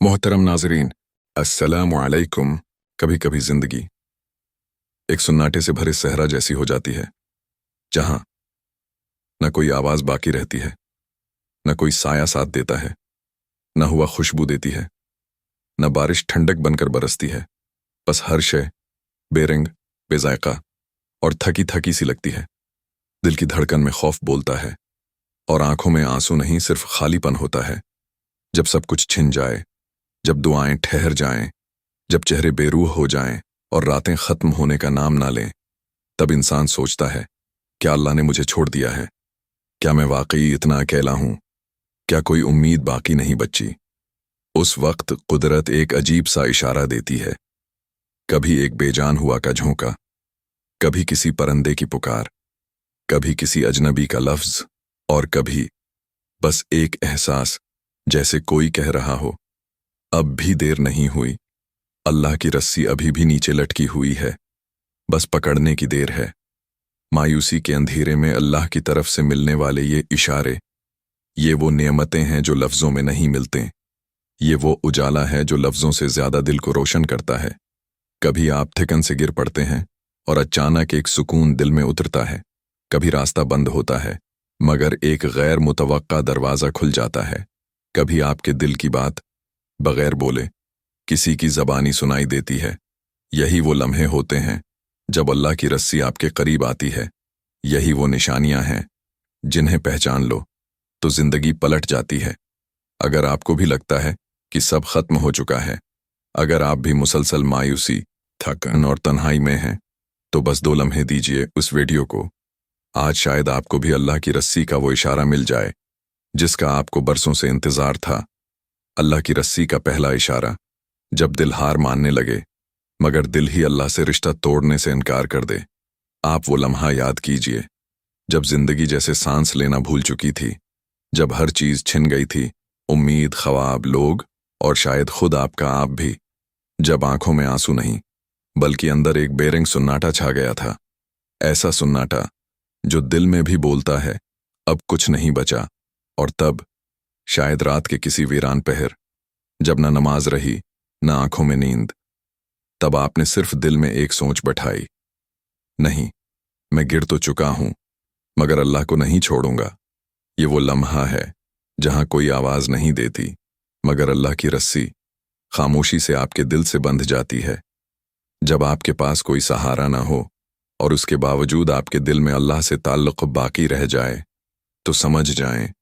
मोहतरम नाजरीन, अस्सलामु अलैकुम। कभी कभी जिंदगी एक सुन्नाटे से भरे सहरा जैसी हो जाती है, जहां न कोई आवाज बाकी रहती है, न कोई साया साथ देता है, न हुआ खुशबू देती है, न बारिश ठंडक बनकर बरसती है। बस हर शय बेरंग, बेजायका और थकी थकी सी लगती है। दिल की धड़कन में खौफ बोलता है और आंखों में आंसू नहीं, सिर्फ खालीपन होता है। जब सब कुछ छिन जाए, जब दुआएं ठहर जाएं, जब चेहरे बेरूह हो जाएं और रातें खत्म होने का नाम ना लें, तब इंसान सोचता है, क्या अल्लाह ने मुझे छोड़ दिया है? क्या मैं वाकई इतना अकेला हूं? क्या कोई उम्मीद बाकी नहीं बची? उस वक्त कुदरत एक अजीब सा इशारा देती है। कभी एक बेजान हुआ का झोंका, कभी किसी परिंदे की पुकार, कभी किसी अजनबी का लफ्ज, और कभी बस एक एहसास, जैसे कोई कह रहा हो, अब भी देर नहीं हुई, अल्लाह की रस्सी अभी भी नीचे लटकी हुई है, बस पकड़ने की देर है। मायूसी के अंधेरे में अल्लाह की तरफ से मिलने वाले ये इशारे, ये वो नेमतें हैं जो लफ्जों में नहीं मिलते। ये वो उजाला है जो लफ्जों से ज्यादा दिल को रोशन करता है। कभी आप थिकन से गिर पड़ते हैं और अचानक एक सुकून दिल में उतरता है। कभी रास्ता बंद होता है मगर एक गैर मुतवक्का दरवाजा खुल जाता है। कभी आपके दिल की बात बगैर बोले किसी की ज़बानी सुनाई देती है। यही वो लम्हे होते हैं जब अल्लाह की रस्सी आपके करीब आती है। यही वो निशानियां हैं जिन्हें पहचान लो तो जिंदगी पलट जाती है। अगर आपको भी लगता है कि सब खत्म हो चुका है, अगर आप भी मुसलसल मायूसी, थकन और तन्हाई में हैं, तो बस 2 लम्हे दीजिए उस वीडियो को। आज शायद आपको भी अल्लाह की रस्सी का वो इशारा मिल जाए जिसका आपको बरसों से इंतजार था। अल्लाह की रस्सी का पहला इशारा, जब दिल हार मानने लगे मगर दिल ही अल्लाह से रिश्ता तोड़ने से इनकार कर दे। आप वो लम्हा याद कीजिए जब जिंदगी जैसे सांस लेना भूल चुकी थी, जब हर चीज छिन गई थी, उम्मीद, ख्वाब, लोग और शायद खुद आपका आप भी। जब आंखों में आंसू नहीं बल्कि अंदर एक बेरंग सुन्नाटा छा गया था। ऐसा सुन्नाटा जो दिल में भी बोलता है अब कुछ नहीं बचा। और तब शायद रात के किसी वीरान पहर, जब न नमाज रही न आंखों में नींद, तब आपने सिर्फ दिल में एक सोच बैठाई, नहीं, मैं गिर तो चुका हूं मगर अल्लाह को नहीं छोड़ूंगा। ये वो लम्हा है जहां कोई आवाज नहीं देती मगर अल्लाह की रस्सी खामोशी से आपके दिल से बंध जाती है। जब आपके पास कोई सहारा ना हो और उसके बावजूद आपके दिल में अल्लाह से ताल्लुक बाकी रह जाए, तो समझ जाएं,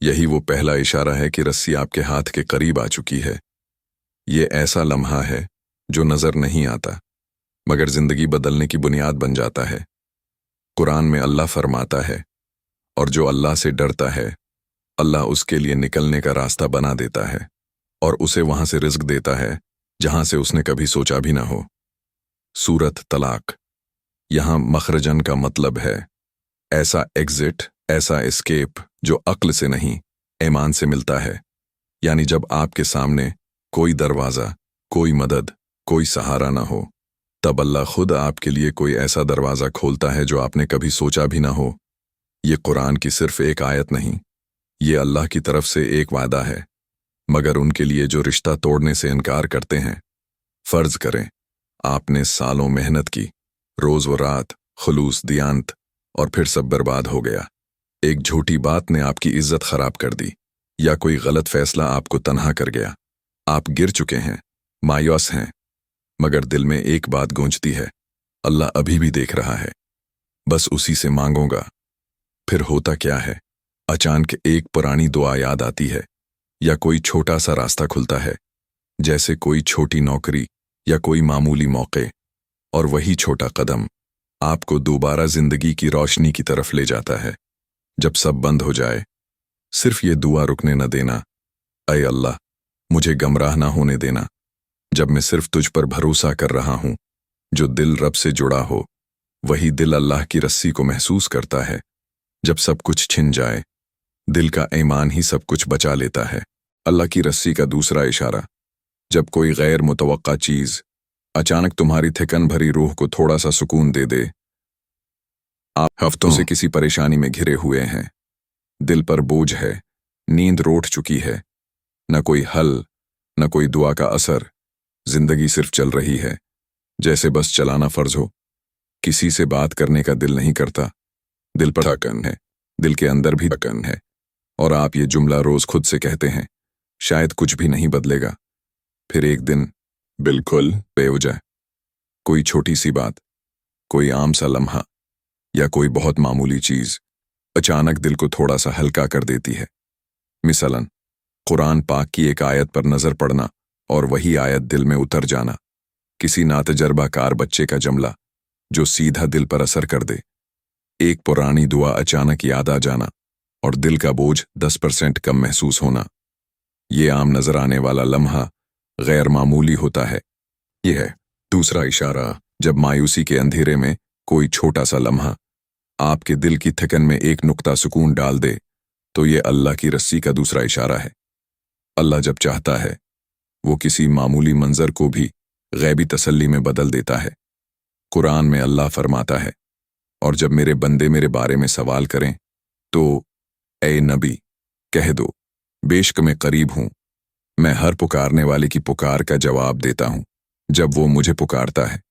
यही वो पहला इशारा है कि रस्सी आपके हाथ के करीब आ चुकी है। ये ऐसा लम्हा है जो नजर नहीं आता मगर जिंदगी बदलने की बुनियाद बन जाता है। कुरान में अल्लाह फरमाता है, और जो अल्लाह से डरता है, अल्लाह उसके लिए निकलने का रास्ता बना देता है और उसे वहां से रिज़्क देता है जहां से उसने कभी सोचा भी ना हो। सूरत तलाक। यहां मखरजन का मतलब है ऐसा एग्जिट, ऐसा एस्केप जो अक्ल से नहीं, ईमान से मिलता है। यानी जब आपके सामने कोई दरवाजा, कोई मदद, कोई सहारा ना हो, तब अल्लाह खुद आपके लिए कोई ऐसा दरवाजा खोलता है जो आपने कभी सोचा भी ना हो। ये कुरान की सिर्फ एक आयत नहीं, ये अल्लाह की तरफ से एक वादा है। मगर उनके लिए जो रिश्ता तोड़ने से इनकार करते हैं। फर्ज करें आपने सालों मेहनत की, रोज व रात, खुलूस, दियानत, और फिर सब बर्बाद हो गया। एक झूठी बात ने आपकी इज्जत खराब कर दी या कोई गलत फैसला आपको तन्हा कर गया। आप गिर चुके हैं, मायूस हैं, मगर दिल में एक बात गूंजती है, अल्लाह अभी भी देख रहा है, बस उसी से मांगूंगा। फिर होता क्या है, अचानक एक पुरानी दुआ याद आती है या कोई छोटा सा रास्ता खुलता है, जैसे कोई छोटी नौकरी या कोई मामूली मौके, और वही छोटा कदम आपको दोबारा जिंदगी की रोशनी की तरफ ले जाता है। जब सब बंद हो जाए, सिर्फ ये दुआ रुकने न देना, ऐ अल्लाह मुझे गमराह ना होने देना। जब मैं सिर्फ तुझ पर भरोसा कर रहा हूं, जो दिल रब से जुड़ा हो, वही दिल अल्लाह की रस्सी को महसूस करता है। जब सब कुछ छिन जाए, दिल का ईमान ही सब कुछ बचा लेता है। अल्लाह की रस्सी का दूसरा इशारा, जब कोई गैर मुतवक्का चीज अचानक तुम्हारी थिकन भरी रूह को थोड़ा सा सुकून दे दे। आप हफ्तों से किसी परेशानी में घिरे हुए हैं, दिल पर बोझ है, नींद रोट चुकी है, न कोई हल, न कोई दुआ का असर। जिंदगी सिर्फ चल रही है, जैसे बस चलाना फर्ज हो। किसी से बात करने का दिल नहीं करता। दिल पर धड़कन है, दिल के अंदर भी धड़कन है। और आप ये जुमला रोज खुद से कहते हैं, शायद कुछ भी नहीं बदलेगा। फिर एक दिन बिल्कुल बेवजह कोई छोटी सी बात, कोई आम सा लम्हा या कोई बहुत मामूली चीज अचानक दिल को थोड़ा सा हल्का कर देती है। मिसलन कुरान पाक की एक आयत पर नजर पड़ना और वही आयत दिल में उतर जाना। किसी नातजर्बाकार बच्चे का जमला जो सीधा दिल पर असर कर दे। एक पुरानी दुआ अचानक याद आ जाना और दिल का बोझ 10% कम महसूस होना। ये आम नजर आने वाला लम्हा गैर मामूली होता है। यह है दूसरा इशारा, जब मायूसी के अंधेरे में कोई छोटा सा लम्हा आपके दिल की थकन में एक नुक्ता सुकून डाल दे, तो ये अल्लाह की रस्सी का दूसरा इशारा है। अल्लाह जब चाहता है, वो किसी मामूली मंजर को भी गैबी तसल्ली में बदल देता है। कुरान में अल्लाह फरमाता है, और जब मेरे बंदे मेरे बारे में सवाल करें तो ए नबी कह दो, बेशक मैं करीब हूं, मैं हर पुकारने वाले की पुकार का जवाब देता हूं जब वो मुझे पुकारता है।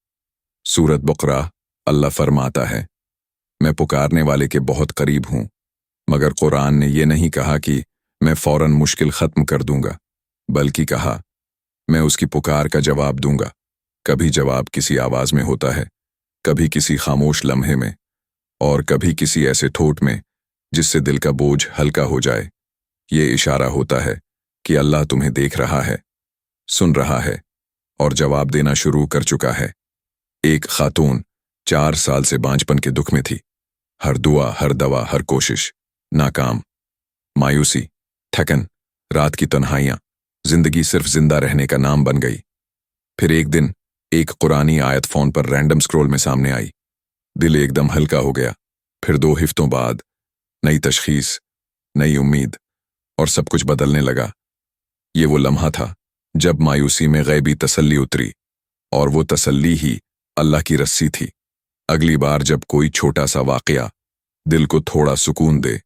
सूरत बकरा अल्लाह फरमाता है, मैं पुकारने वाले के बहुत करीब हूं। मगर कुरान ने यह नहीं कहा कि मैं फौरन मुश्किल खत्म कर दूंगा, बल्कि कहा मैं उसकी पुकार का जवाब दूंगा। कभी जवाब किसी आवाज में होता है, कभी किसी खामोश लम्हे में, और कभी किसी ऐसे ठोट में जिससे दिल का बोझ हल्का हो जाए। ये इशारा होता है कि अल्लाह तुम्हें देख रहा है, सुन रहा है और जवाब देना शुरू कर चुका है। एक खातून 4 साल से बांझपन के दुख में थी। हर दुआ, हर दवा, हर कोशिश नाकाम। मायूसी, थकन, रात की तन्हाइयां, जिंदगी सिर्फ जिंदा रहने का नाम बन गई। फिर एक दिन एक कुरानी आयत फोन पर रैंडम स्क्रॉल में सामने आई। दिल एकदम हल्का हो गया। फिर 2 हफ्तों बाद नई तशखीस, नई उम्मीद, और सब कुछ बदलने लगा। ये वो लम्हा था जब मायूसी में गैबी तसल्ली उतरी, और वो तसल्ली ही अल्लाह की रस्सी थी। अगली बार जब कोई छोटा सा वाकया दिल को थोड़ा सुकून दे,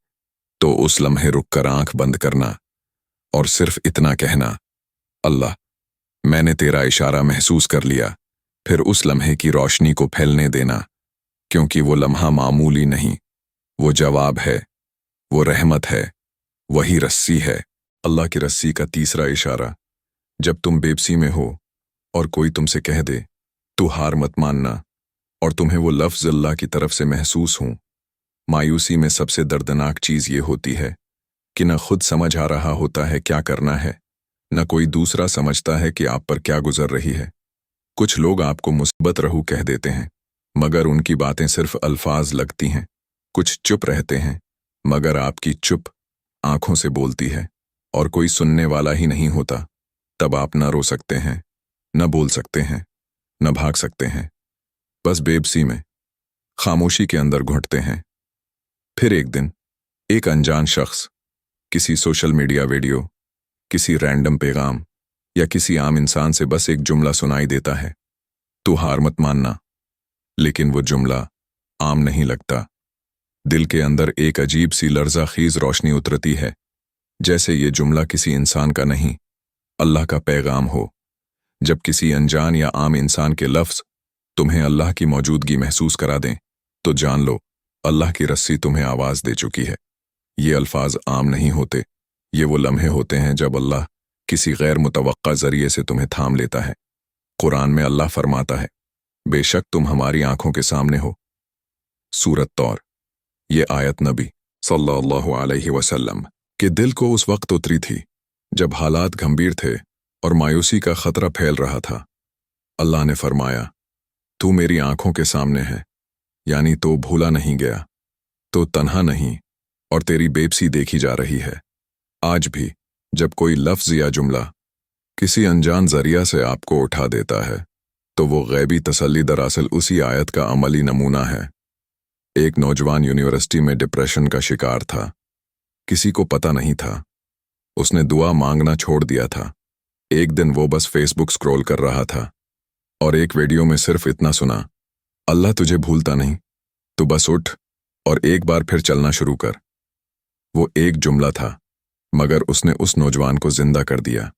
तो उस लम्हे रुककर आंख बंद करना और सिर्फ इतना कहना, अल्लाह मैंने तेरा इशारा महसूस कर लिया। फिर उस लम्हे की रोशनी को फैलने देना, क्योंकि वो लम्हा मामूली नहीं, वो जवाब है, वो रहमत है, वही रस्सी है। अल्लाह की रस्सी का तीसरा इशारा, जब तुम बेबसी में हो और कोई तुमसे कह दे तू हार मत मानना, और तुम्हें वो लफ्ज़ अल्लाह की तरफ से महसूस हो। मायूसी में सबसे दर्दनाक चीज़ ये होती है कि न खुद समझ आ रहा होता है क्या करना है, न कोई दूसरा समझता है कि आप पर क्या गुजर रही है। कुछ लोग आपको मुसीबत रहू कह देते हैं, मगर उनकी बातें सिर्फ अल्फाज लगती हैं। कुछ चुप रहते हैं, मगर आपकी चुप आंखों से बोलती है, और कोई सुनने वाला ही नहीं होता। तब आप न रो सकते हैं, न बोल सकते हैं, न भाग सकते हैं, बस बेबसी में खामोशी के अंदर घुटते हैं। फिर एक दिन एक अनजान शख्स किसी सोशल मीडिया वीडियो, किसी रैंडम पैगाम या किसी आम इंसान से बस एक जुमला सुनाई देता है, तू हार मत मानना। लेकिन वो जुमला आम नहीं लगता। दिल के अंदर एक अजीब सी लर्ज़ाख़ीज़ रोशनी उतरती है, जैसे ये जुमला किसी इंसान का नहीं, अल्लाह का पैगाम हो। जब किसी अनजान या आम इंसान के लफ्ज़ तुम्हें अल्लाह की मौजूदगी महसूस करा दें, तो जान लो अल्लाह की रस्सी तुम्हें आवाज़ दे चुकी है। ये अल्फाज आम नहीं होते, ये वो लम्हे होते हैं जब अल्लाह किसी गैर मुतवक्का ज़रिए से तुम्हें थाम लेता है। कुरान में अल्लाह फरमाता है, बेशक तुम हमारी आंखों के सामने हो। सूरत तौर। ये आयत नबी सल्लल्लाहु अलैहि वसल्लम के दिल को उस वक्त उतरी थी जब हालात गंभीर थे और मायूसी का खतरा फैल रहा था। अल्लाह ने फरमाया, तू मेरी आंखों के सामने है, यानी तो भूला नहीं गया, तो तन्हा नहीं, और तेरी बेबसी देखी जा रही है। आज भी जब कोई लफ्ज़ या जुमला किसी अनजान जरिया से आपको उठा देता है, तो वो गैबी तसल्ली दरअसल उसी आयत का अमली नमूना है। एक नौजवान यूनिवर्सिटी में डिप्रेशन का शिकार था। किसी को पता नहीं था। उसने दुआ मांगना छोड़ दिया था। एक दिन वो बस फेसबुक स्क्रॉल कर रहा था और एक वीडियो में सिर्फ इतना सुना, अल्लाह तुझे भूलता नहीं, तू बस उठ और एक बार फिर चलना शुरू कर। वो एक जुमला था, मगर उसने उस नौजवान को जिंदा कर दिया।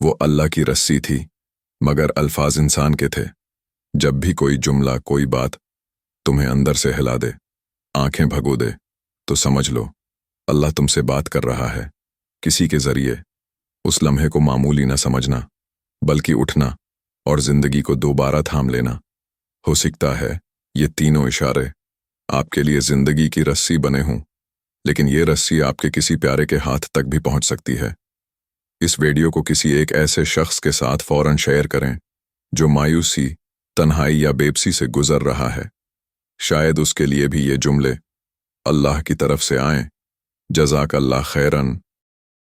وہ اللہ کی رسی تھی، مگر الفاظ انسان کے تھے۔ جب بھی کوئی جملہ، کوئی بات تمہیں اندر سے ہلا دے، آنکھیں بھگو دے، تو سمجھ لو اللہ تم سے بات کر رہا ہے، کسی کے ذریعے۔ اس لمحے کو معمولی نہ سمجھنا، بلکہ اٹھنا اور زندگی کو دوبارہ تھام لینا۔ ہو سکتا ہے یہ تینوں اشارے آپ کے لیے زندگی کی رسی بنے ہوں، لیکن یہ رسی آپ کے کسی پیارے کے ہاتھ تک بھی پہنچ سکتی ہے۔ اس ویڈیو کو کسی ایک ایسے شخص کے ساتھ فوراً شیئر کریں جو مایوسی، تنہائی یا بےبسی سے گزر رہا ہے۔ شاید اس کے لیے بھی یہ جملے اللہ کی طرف سے آئیں۔ جزاک اللہ خیراً۔